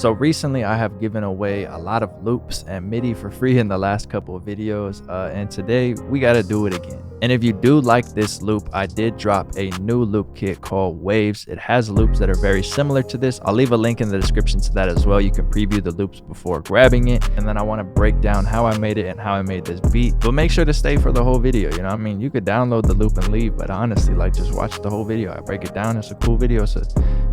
So recently I have given away a lot of loops and MIDI for free in the last couple of videos, and today we got to do it again. And if you do like this loop, I did drop a new loop kit called Waves. It has loops that are very similar to this. I'll leave a link in the description to that as well. You can preview the loops before grabbing it, and then I want to break down how I made it and how I made this beat. But make sure to stay for the whole video. You know what I mean? You could download the loop and leave, but honestly, like, just watch the whole video. I break it down. It's a cool video, so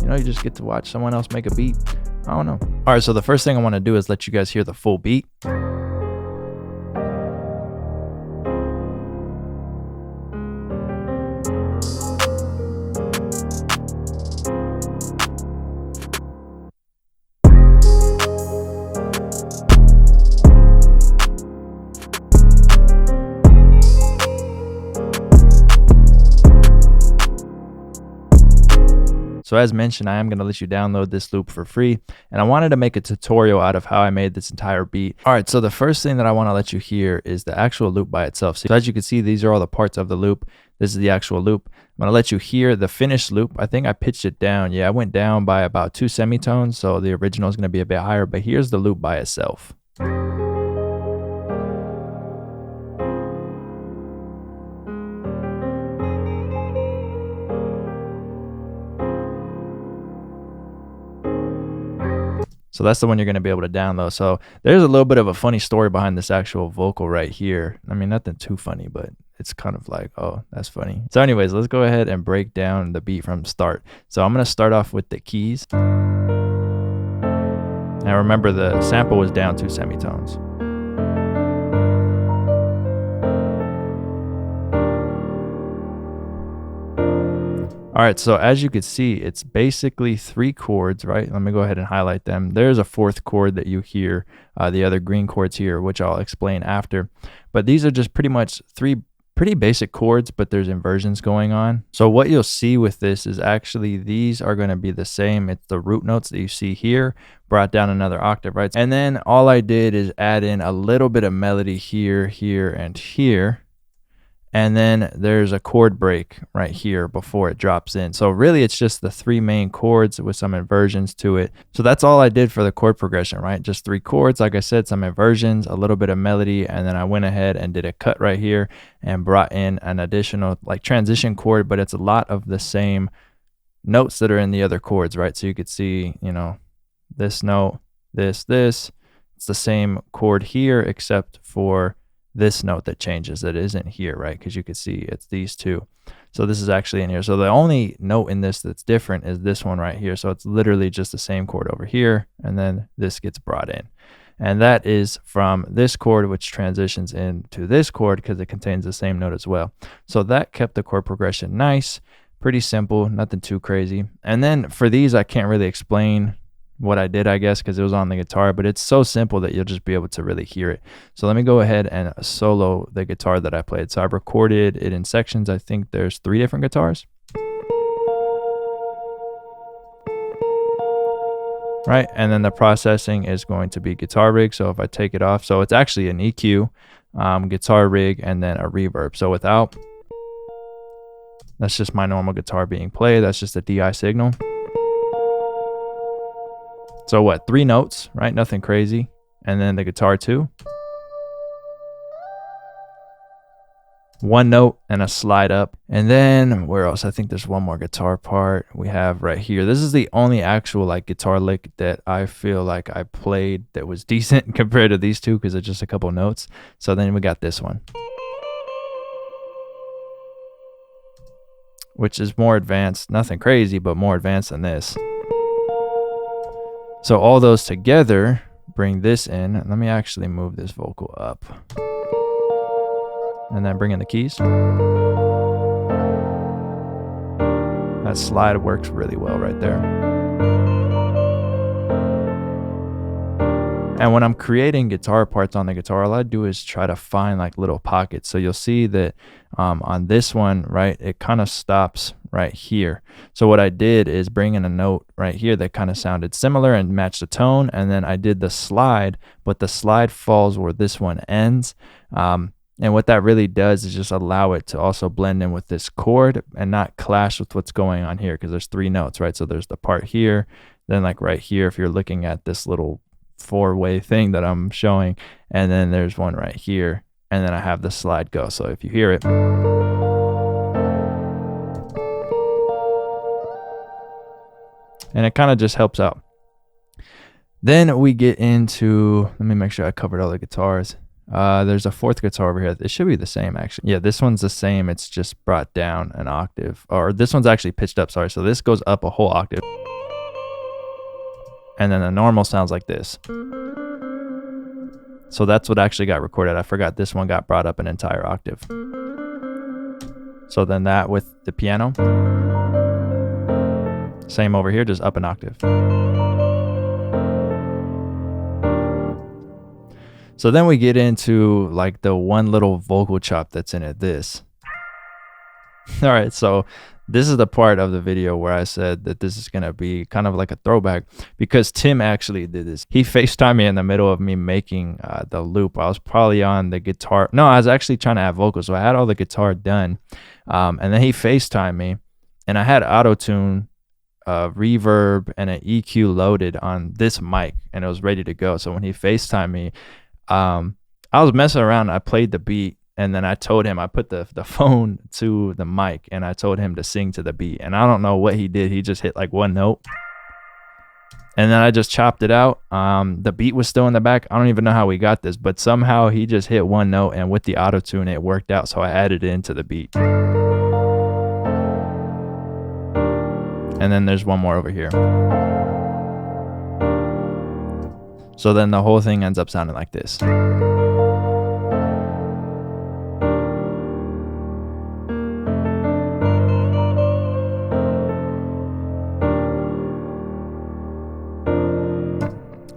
you just get to watch someone else make a beat. I don't know. All right, so the first thing I want to do is let you guys hear the full beat. So as mentioned, I am going to let you download this loop for free, and I wanted to make a tutorial out of how I made this entire beat. All right, so the first thing that I want to let you hear is the actual loop by itself. So as you can see, these are all the parts of the loop. This is the actual loop. I'm going to let you hear the finished loop. I think I pitched it down. Yeah, I went down by about 2 semitones, so the original is going to be a bit higher, but here's the loop by itself. So that's the one you're going to be able to download. So there's a little bit of a funny story behind this actual vocal right here. I mean, nothing too funny, but it's kind of like, oh, that's funny. So anyways, let's go ahead and break down the beat from start. So I'm going to start off with the keys. Now remember, the sample was down 2 semitones. All right, so as you can see, it's basically 3 chords, right? Let me go ahead and highlight them. There's a 4th chord that you hear, the other green chords here, which I'll explain after. But these are just pretty much 3 pretty basic chords, but there's inversions going on. So what you'll see with this is actually these are going to be the same. It's the root notes that you see here, brought down another octave, right? And then all I did is add in a little bit of melody here, here, and here. And then there's a chord break right here before it drops in. So really it's just the 3 main chords with some inversions to it. So that's all I did for the chord progression, right? Just 3 chords, like I said, some inversions, a little bit of melody, and then I went ahead and did a cut right here and brought in an additional like transition chord, but it's a lot of the same notes that are in the other chords, right? So you could see, this note, this, it's the same chord here except for this note that changes that isn't here, right? Because you can see it's these 2. So this is actually in here. So the only note in this that's different is this one right here. So it's literally just the same chord over here, and then this gets brought in. And that is from this chord, which transitions into this chord because it contains the same note as well. So that kept the chord progression nice, pretty simple, nothing too crazy. And then for these, I can't really explain what I did, I guess, because it was on the guitar, but it's so simple that you'll just be able to really hear it. So let me go ahead and solo the guitar that I played. So I recorded it in sections. I think there's 3 different guitars. Right, and then the processing is going to be guitar rig. So if I take it off, so it's actually an EQ, guitar rig, and then a reverb. So without, that's just my normal guitar being played. That's just a DI signal. So what, 3 notes, right? Nothing crazy. And then the guitar 2. 1 note and a slide up. And then where else? I think there's one more guitar part we have right here. This is the only actual like guitar lick that I feel like I played that was decent compared to these 2 because it's just a couple notes. So then we got this one, which is more advanced. Nothing crazy, but more advanced than this. So all those together bring this in. Let me actually move this vocal up. And then bring in the keys. That slide works really well right there. And when I'm creating guitar parts on the guitar, all I do is try to find like little pockets. So you'll see that on this one, right, it kind of stops right here. So what I did is bring in a note right here that kind of sounded similar and matched the tone. And then I did the slide, but the slide falls where this one ends. And what that really does is just allow it to also blend in with this chord and not clash with what's going on here, because there's 3 notes, right? So there's the part here, then like right here, if you're looking at this little 4-way thing that I'm showing, and then there's one right here, and then I have the slide go. So if you hear it, and it kind of just helps out. Then we get into, let me make sure I covered all the guitars. There's a fourth guitar over here. It should be the same, actually. Yeah, this one's the same. It's just brought down an octave, or this one's actually pitched up, sorry. So this goes up a whole octave. And then the normal sounds like this. So that's what actually got recorded. I forgot this one got brought up an entire octave. So then that with the piano. Same over here, just up an octave. So then we get into like the one little vocal chop that's in it, this. All right, so this is the part of the video where I said that this is gonna be kind of like a throwback, because Tim actually did this. He FaceTimed me in the middle of me making the loop. I was probably on the guitar. No, I was actually trying to add vocals. So I had all the guitar done. And then he FaceTimed me, and I had auto-tune, reverb, and an EQ loaded on this mic, and it was ready to go. So when he FaceTimed me, I was messing around. I played the beat, and then I told him, I put the phone to the mic, and I told him to sing to the beat. And I don't know what he did. He just hit like one note, and then I just chopped it out. The beat was still in the back. I don't even know how we got this, but somehow he just hit one note, and with the auto tune, it worked out. So I added it into the beat. And then there's one more over here. So then the whole thing ends up sounding like this.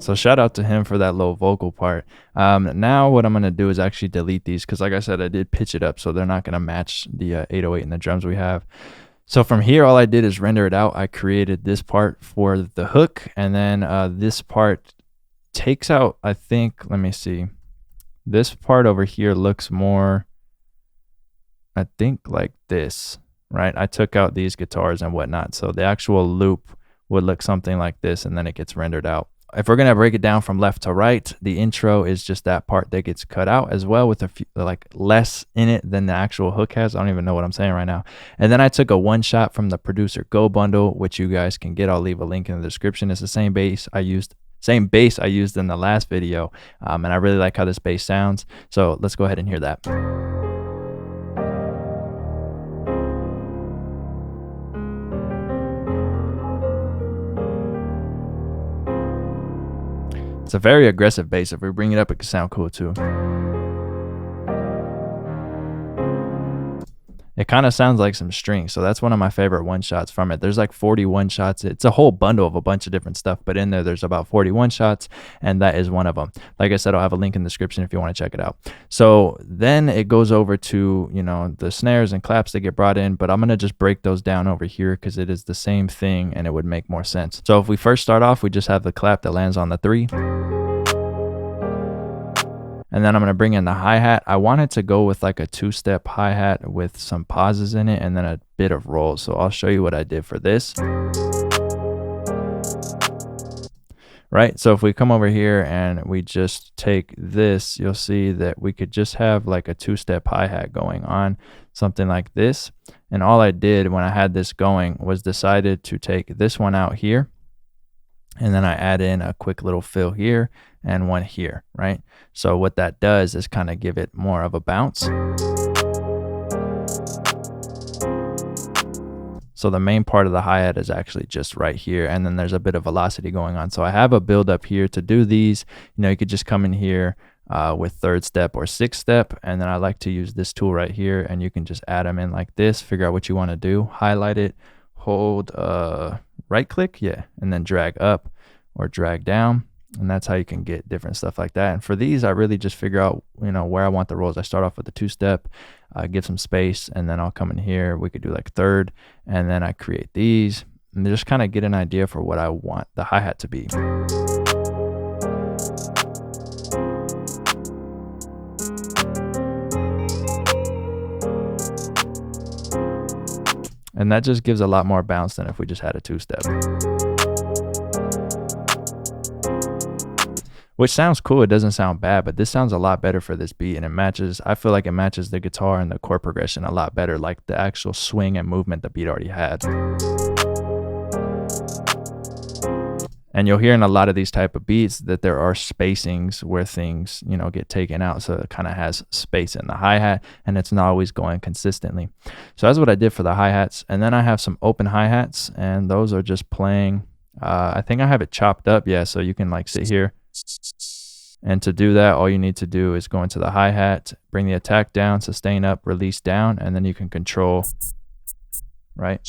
So shout out to him for that low vocal part. Now what I'm going to do is actually delete these, because like I said, I did pitch it up, so they're not going to match the 808 and the drums we have. So from here, all I did is render it out. I created this part for the hook, and then this part takes out, I think, let me see. This part over here looks more, I think, like this, right? I took out these guitars and whatnot. So the actual loop would look something like this, and then it gets rendered out. If we're gonna break it down from left to right, the intro is just that part that gets cut out, as well, with a few, like, less in it than the actual hook has. I don't even know what I'm saying right now. And then I took a one shot from the Producer Go bundle, which you guys can get. I'll leave a link in the description. It's the same bass I used in the last video, and I really like how this bass sounds. So let's go ahead and hear that. It's a very aggressive bass. If we bring it up, it can sound cool too. It kind of sounds like some strings. So that's one of my favorite one shots from it. There's like 41 shots. It's a whole bundle of a bunch of different stuff, but in there's about 41 shots, and that is one of them. Like I said, I'll have a link in the description if you want to check it out. So then it goes over to, you know, the snares and claps that get brought in, but I'm going to just break those down over here because it is the same thing and it would make more sense. So if we first start off, we just have the clap that lands on the 3. And then I'm going to bring in the hi-hat. I wanted to go with like a 2-step hi-hat with some pauses in it and then a bit of rolls. So I'll show you what I did for this. Right, so if we come over here and we just take this, you'll see that we could just have like a 2-step hi-hat going on, something like this. And all I did when I had this going was decided to take this one out here, and then I add in a quick little fill here and one here, right? So what that does is kind of give it more of a bounce. So the main part of the hi-hat is actually just right here, and then there's a bit of velocity going on. So I have a build up here to do these. You know, you could just come in here with 3rd step or 6th step, and then I like to use this tool right here, and you can just add them in like this, figure out what you want to do, highlight it, hold right click, yeah, and then drag up or drag down. And that's how you can get different stuff like that. And for these, I really just figure out, you know, where I want the rolls. I start off with the 2-step, give some space, and then I'll come in here. We could do like 3rd, and then I create these and just kind of get an idea for what I want the hi-hat to be. And that just gives a lot more bounce than if we just had a 2-step. which sounds cool. It doesn't sound bad, but this sounds a lot better for this beat, and it matches, I feel like it matches the guitar and the chord progression a lot better, like the actual swing and movement the beat already had. And you'll hear in a lot of these type of beats that there are spacings where things, you know, get taken out. So it kind of has space in the hi-hat, and it's not always going consistently. So that's what I did for the hi-hats. And then I have some open hi-hats, and those are just playing. I think I have it chopped up. Yeah, so you can like sit here. And to do that, all you need to do is go into the hi-hat, bring the attack down, sustain up, release down, and then you can control, right,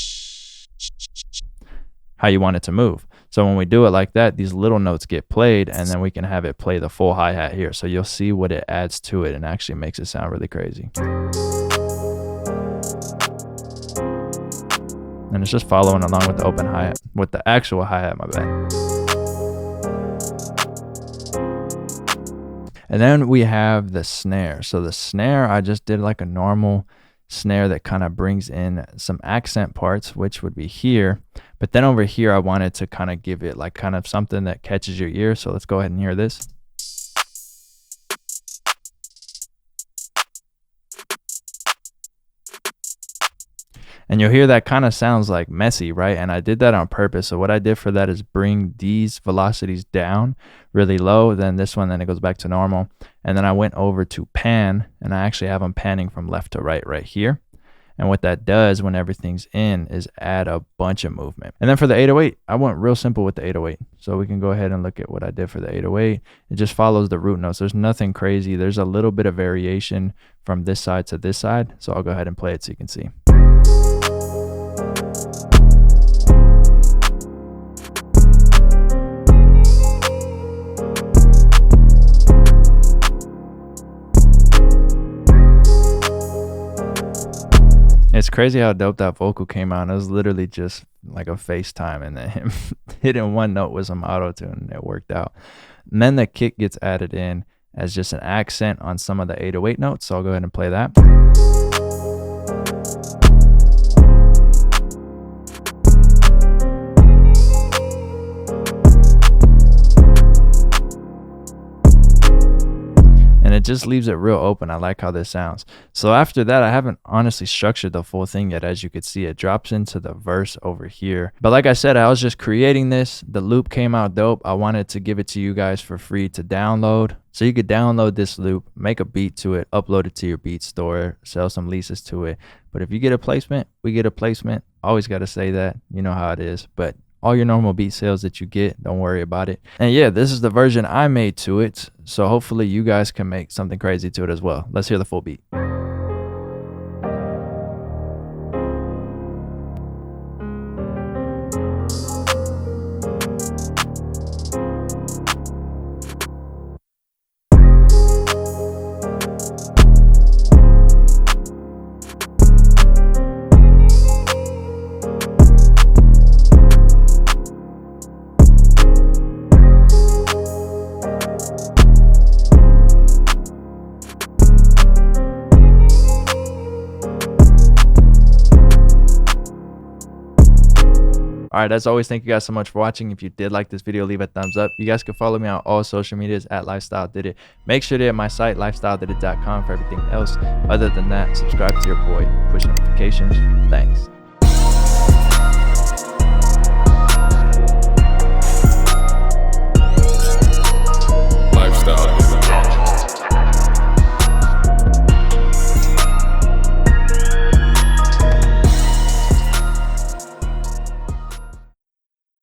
how you want it to move. So when we do it like that, these little notes get played, and then we can have it play the full hi-hat here. So you'll see what it adds to it and actually makes it sound really crazy. And it's just following along with the open hi-hat, with the actual hi-hat, my bad. And then we have the snare. So the snare, I just did like a normal snare that kind of brings in some accent parts, which would be here. But then over here, I wanted to kind of give it like kind of something that catches your ear. So let's go ahead and hear this. And you'll hear that kind of sounds like messy, right? And I did that on purpose. So what I did for that is bring these velocities down really low, then this one, then it goes back to normal. And then I went over to pan, and I actually have them panning from left to right here. And what that does when everything's in is add a bunch of movement. And then for the 808, I went real simple with the 808. So we can go ahead and look at what I did for the 808. It just follows the root notes. There's nothing crazy. There's a little bit of variation from this side to this side. So I'll go ahead and play it so you can see. It's crazy how dope that vocal came out. It was literally just like a FaceTime, and then him hitting one note with some auto-tune, and it worked out. And then the kick gets added in as just an accent on some of the 808 notes. So I'll go ahead and play that. And it just leaves it real open. I like how this sounds. So after that, I haven't honestly structured the full thing yet. As you could see, it drops into the verse over here. But like I said, I was just creating this. The loop came out dope. I wanted to give it to you guys for free to download. So you could download this loop, make a beat to it, upload it to your beat store, sell some leases to it. But if you get a placement, we get a placement. Always got to say that. You know how it is. But all your normal beat sales that you get, don't worry about it. And yeah, this is the version I made to it. So hopefully you guys can make something crazy to it as well. Let's hear the full beat. All right, as always, thank you guys so much for watching. If you did like this video, leave a thumbs up. You guys can follow me on all social medias at Lifestyle Did It. Make sure to hit my site, lifestyledidit.com, for everything else. Other than that, subscribe to your boy, push notifications. Thanks.